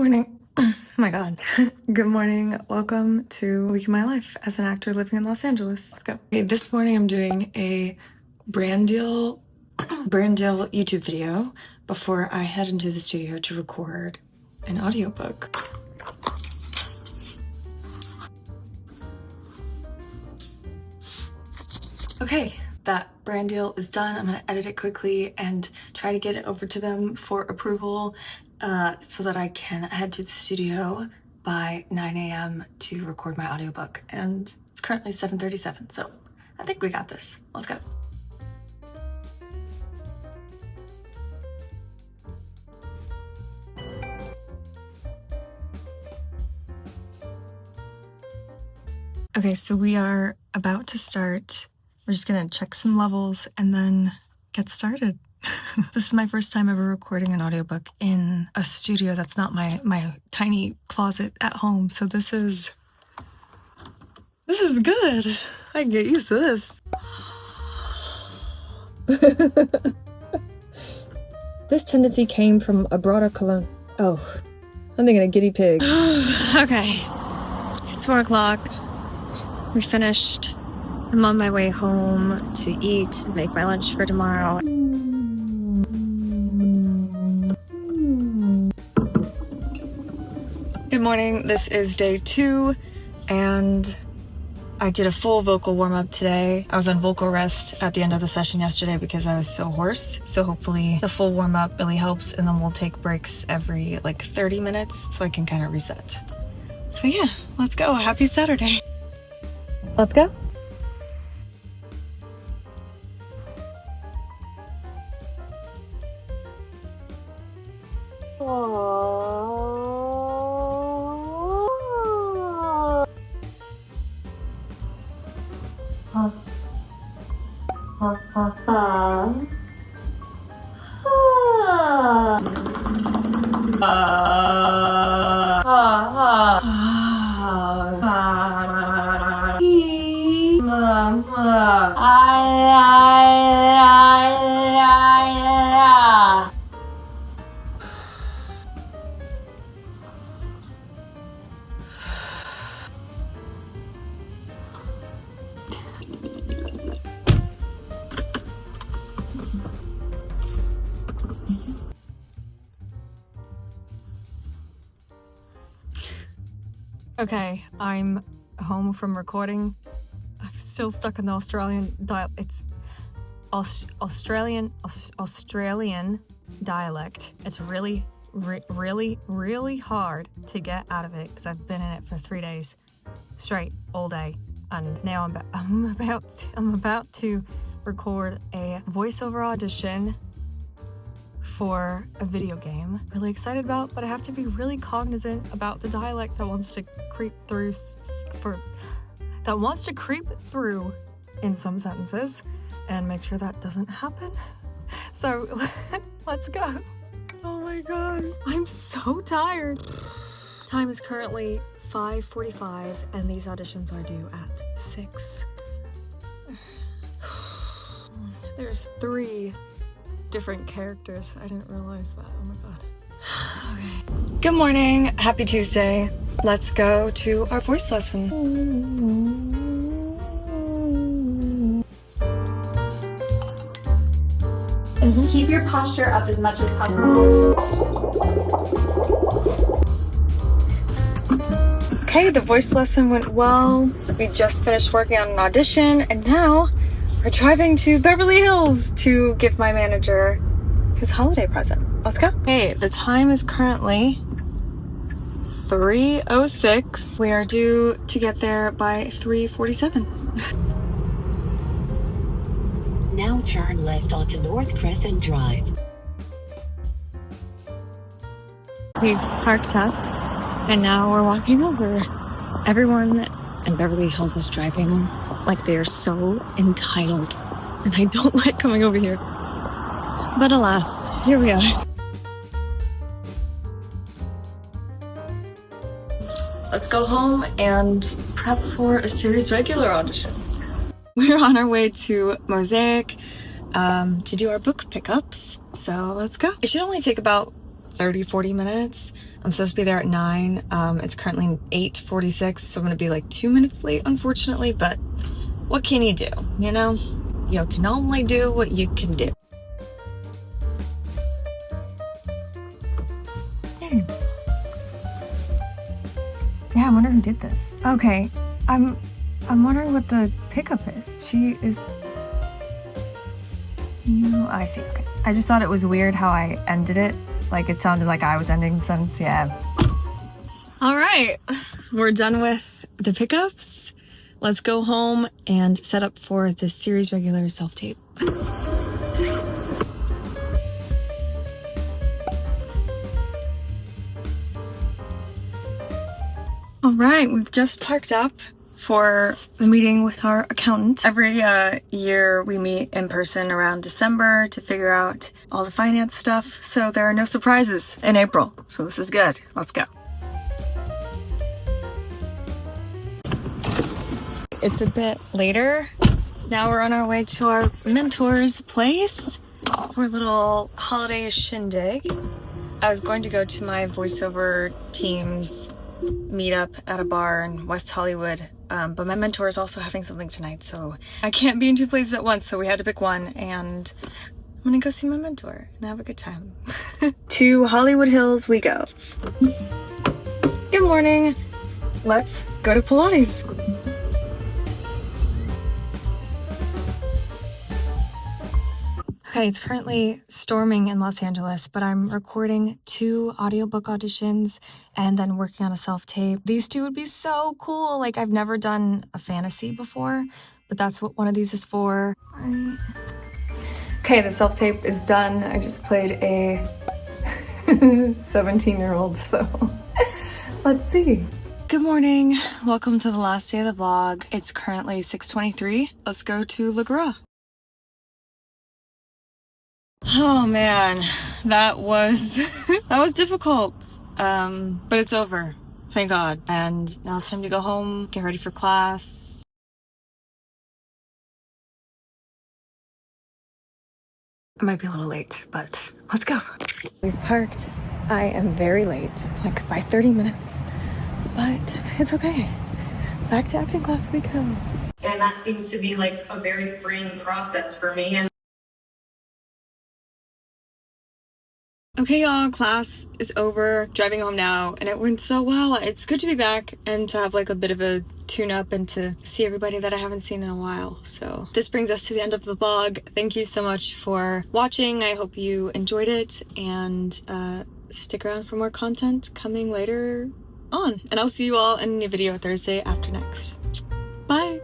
morning. Oh my god. Good morning. Welcome to a week of my life as an actor living in Los Angeles. Let's go. Okay, this morning I'm doing a brand deal YouTube video before I head into the studio to record an audiobook. Okay, that brand deal is done. I'm gonna edit it quickly and try to get it over to them for approval so that I can head to the studio by 9 a.m. to record my audiobook. And it's currently 7:37, so I think we got this. Let's go. Okay, so we are about to start. We're just gonna check some levels and then get started. This is my first time ever recording an audiobook in a studio that's not my tiny closet at home, so this is good. I can get used to this. This tendency came from a broader colon. Oh, I'm thinking of guinea pig. Okay, it's 4 o'clock. We finished. I'm on my way home to eat and make my lunch for tomorrow. Good morning, this is day 2, and I did a full vocal warm-up today. I was on vocal rest at the end of the session yesterday because I was so hoarse, so hopefully the full warm-up really helps, and then we'll take breaks every like 30 minutes so I can kind of reset. So yeah, let's go. Happy Saturday. Let's go. Okay, I'm home from recording. I'm still stuck in the Australian it's Australian dialect. It's really hard to get out of it because I've been in it for 3 days straight, all day, and now I'm about to record a voiceover audition for a video game. Really excited about, but I have to be really cognizant about the dialect that wants to creep through in some sentences, and make sure that doesn't happen. So let's go. Oh my god, I'm so tired. Time is currently 5:45 and these auditions are due at 6. There's 3 different characters. I didn't realize that. Oh my god. Okay. Good morning. Happy Tuesday. Let's go to our voice lesson. Keep your posture up as much as possible. Okay, the voice lesson went well. We just finished working on an audition, and now we're driving to Beverly Hills to give my manager his holiday present. Let's go. Okay, the time is currently 3:06. We are due to get there by 3:47. Now turn left onto North Crescent Drive. We've parked up, and now we're walking over. Everyone in Beverly Hills is driving like they are so entitled, and I don't like coming over here. But alas, here we are. Let's go home and prep for a series regular audition. We're on our way to Mosaic to do our book pickups, so let's go. It should only take about 30-40 minutes. I'm supposed to be there at 9. It's currently 8:46, so I'm gonna be like 2 minutes late, unfortunately, but what can you do, you know? You can only do what you can do. Yeah, I wonder who did this. Okay, I'm wondering what the pickup is. She is... No, I see, okay. I just thought it was weird how I ended it. Like, it sounded like I was ending the sentence, yeah. All right, we're done with the pickups. Let's go home and set up for the series regular self-tape. All right, we've just parked up for the meeting with our accountant. Every year we meet in person around December to figure out all the finance stuff, so there are no surprises in April. So this is good. Let's go. It's a bit later. Now we're on our way to our mentor's place for a little holiday shindig. I was going to go to my voiceover team's meetup at a bar in West Hollywood, but my mentor is also having something tonight, so I can't be in two places at once, so we had to pick one, and I'm gonna go see my mentor and have a good time. To Hollywood Hills we go. Good morning. Let's go to Pilates. Okay, it's currently storming in Los Angeles, but I'm recording 2 audiobook auditions and then working on a self-tape. These 2 would be so cool. Like, I've never done a fantasy before, but that's what one of these is for. Right. Okay, the self-tape is done. I just played a 17-year-old, so let's see. Good morning. Welcome to the last day of the vlog. It's currently 6:23. Let's go to lagree. Oh man, that was difficult, but it's over, thank God. And now it's time to go home, get ready for class. I might be a little late, but let's go. We've parked. I am very late, like by 30 minutes, but it's okay. Back to acting class we go. And that seems to be like a very freeing process for me. And okay, y'all, class is over. Driving home now, and it went so well. It's good to be back and to have like a bit of a tune-up and to see everybody that I haven't seen in a while. So this brings us to the end of the vlog. Thank you so much for watching. I hope you enjoyed it, and stick around for more content coming later on. And I'll see you all in a new video Thursday after next. Bye!